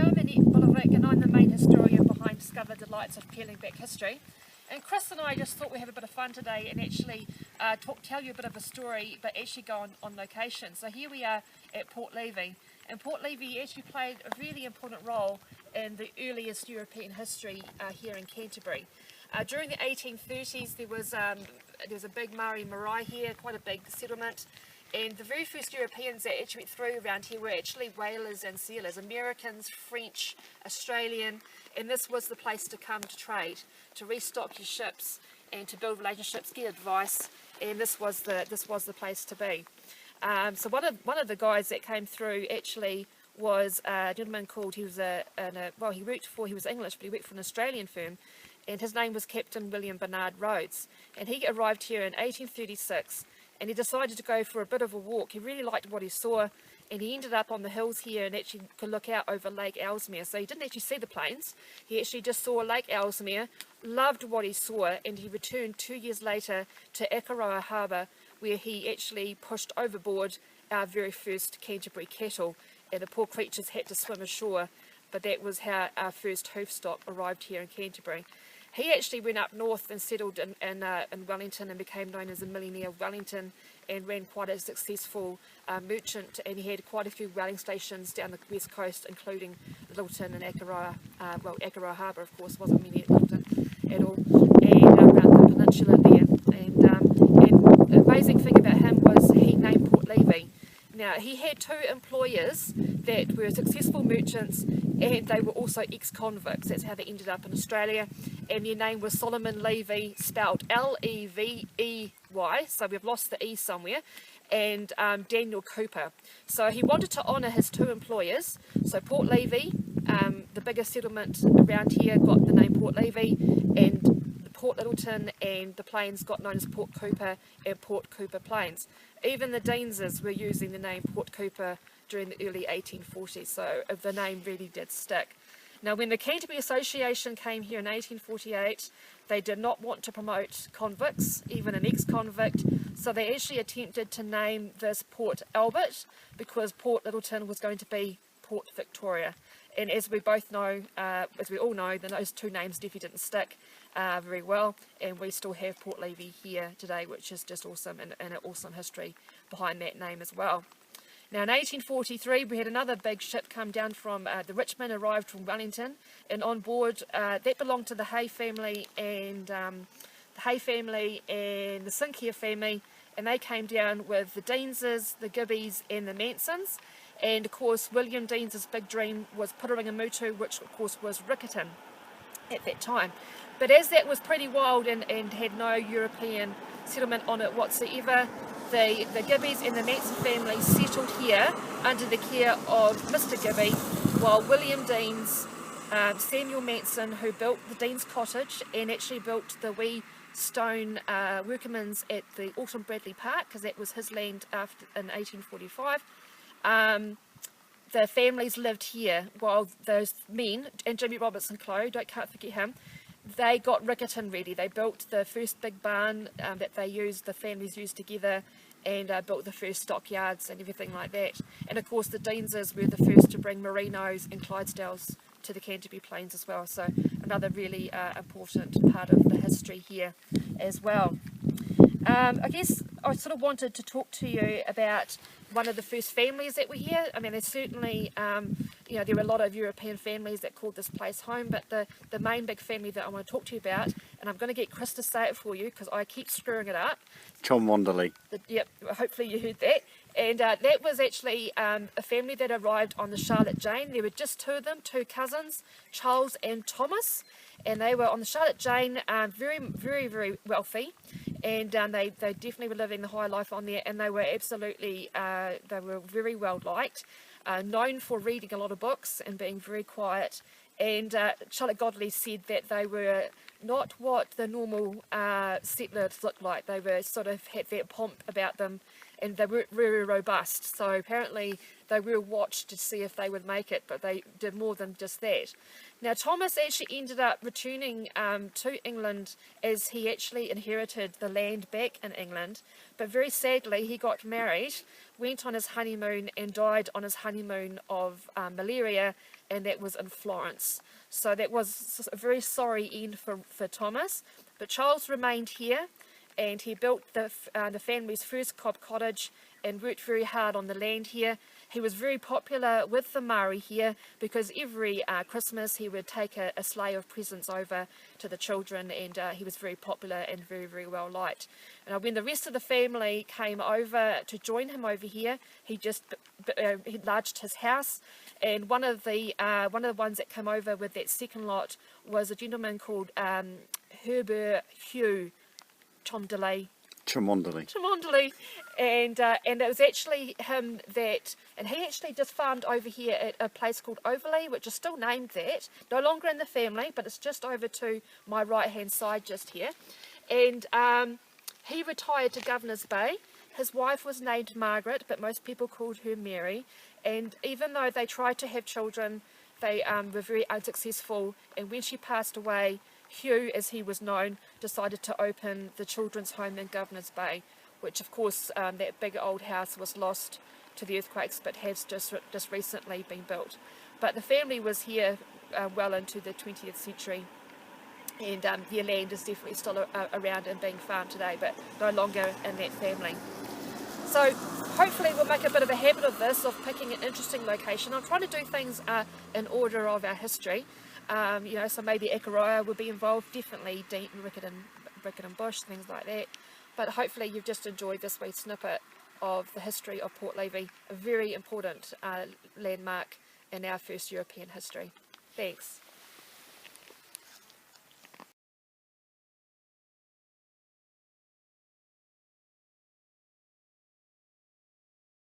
I'm Annette Bulovic, and I'm the main historian behind Discover Delights of Peeling Back History. And Chris and I just thought we'd have a bit of fun today and actually tell you a bit of a story, but actually go on location. So here we are at Port Levy, and Port Levy actually played a really important role in the earliest European history here in Canterbury. During the 1830s there was a big Maori marae here, quite a big settlement. And the very first Europeans that actually went through around here were actually whalers and sailors, Americans, French, Australian, and this was the place to come to trade, to restock your ships and to build relationships, get advice, and this was the place to be. So one of the guys that came through actually was a gentleman called, he was English, but he worked for an Australian firm, and his name was Captain William Bernard Rhodes, and he arrived here in 1836. And he decided to go for a bit of a walk. He really liked what he saw, and he ended up on the hills here and actually could look out over Lake Ellesmere. So he didn't actually see the plains, he actually just saw Lake Ellesmere, loved what he saw, and he returned 2 years later to Akaroa Harbour, where he actually pushed overboard our very first Canterbury kettle, and the poor creatures had to swim ashore, but that was how our first hoofstock arrived here in Canterbury. He actually went up north and settled in Wellington and became known as the Millionaire of Wellington, and ran quite a successful merchant, and he had quite a few whaling stations down the west coast, including Littleton and Akaroa. Akaroa Harbour, of course, wasn't many at Littleton at all, and around the peninsula there. And the amazing thing about him was he named Port Levy. Now, he had two employers that were successful merchants, and they were also ex-convicts. That's how they ended up in Australia. And their name was Solomon Levy, spelled L-E-V-E-Y, so we've lost the E somewhere, and Daniel Cooper. So he wanted to honour his two employers. So Port Levy, the biggest settlement around here, got the name Port Levy, and Port Littleton and the plains got known as Port Cooper and Port Cooper Plains. Even the Deanses were using the name Port Cooper during the early 1840s, so the name really did stick. Now, when the Canterbury Association came here in 1848, they did not want to promote convicts, even an ex-convict, so they actually attempted to name this Port Albert, because Port Littleton was going to be Port Victoria. And as we both know, as we all know, those two names definitely didn't stick very well, and we still have Port Levy here today, which is just awesome, and an awesome history behind that name as well. Now, in 1843, we had another big ship come down from the Richmond, arrived from Wellington, and on board that belonged to the Hay family and the Sinclair family, and they came down with the Deanses, the Gibbies, and the Mansons. And of course, William Deans's big dream was Putarungamutu, which of course was Riccarton at that time. But as that was pretty wild and had no European settlement on it whatsoever, the Gibbies and the Manson family settled here under the care of Mr. Gibby, while William Deans, Samuel Manson, who built the Dean's Cottage and actually built the wee stone workman's at the Alton Bradley Park, because that was his land in 1845. The families lived here, while those men, and Jimmy Robertson-Clough, can't forget him, they got Riccarton ready. They built the first big barn that the families used together, and built the first stockyards and everything like that. And of course the Deanses were the first to bring Merinos and Clydesdales to the Canterbury Plains as well, so another really important part of the history here as well. I guess I sort of wanted to talk to you about one of the first families that were here. I mean, there's certainly, there were a lot of European families that called this place home, but the main big family that I want to talk to you about, and I'm going to get Chris to say it for you because I keep screwing it up. Cholmondeley. Yep, hopefully you heard that. And that was actually a family that arrived on the Charlotte Jane. There were just two of them, two cousins, Charles and Thomas, and they were on the Charlotte Jane, very, very, very wealthy, and they definitely were living the high life on there, and they were absolutely, they were very well liked, known for reading a lot of books and being very quiet. And Charlotte Godley said that they were not what the normal settlers looked like. They were sort of had that pomp about them, and they were very robust. So apparently they were watched to see if they would make it, but they did more than just that. Now Thomas actually ended up returning to England as he actually inherited the land back in England, but very sadly he got married, went on his honeymoon and died on his honeymoon of malaria, and that was in Florence. So that was a very sorry end for Thomas, but Charles remained here and he built the family's first cob cottage and worked very hard on the land here. He was very popular with the Māori here because every Christmas he would take a sleigh of presents over to the children, and he was very popular and very, very well liked. And when the rest of the family came over to join him over here, he enlarged his house, and one of the ones that came over with that second lot was a gentleman called Herbert Hugh Chomdaley. And it was actually him and he actually just farmed over here at a place called Overley, which is still named that, no longer in the family, but it's just over to my right hand side just here. And he retired to Governor's Bay. His wife was named Margaret, but most people called her Mary, and even though they tried to have children, they were very unsuccessful, and when she passed away, Hugh, as he was known, decided to open the children's home in Governor's Bay, which of course that big old house was lost to the earthquakes but has just recently been built. But the family was here well into the 20th century, and their land is definitely still around and being farmed today, but no longer in that family. So hopefully we'll make a bit of a habit of this, of picking an interesting location. I'm trying to do things in order of our history. So maybe Ekaroa will be involved, definitely Rickett and Bush, things like that. But hopefully you've just enjoyed this wee snippet of the history of Port Levy, a very important landmark in our first European history. Thanks.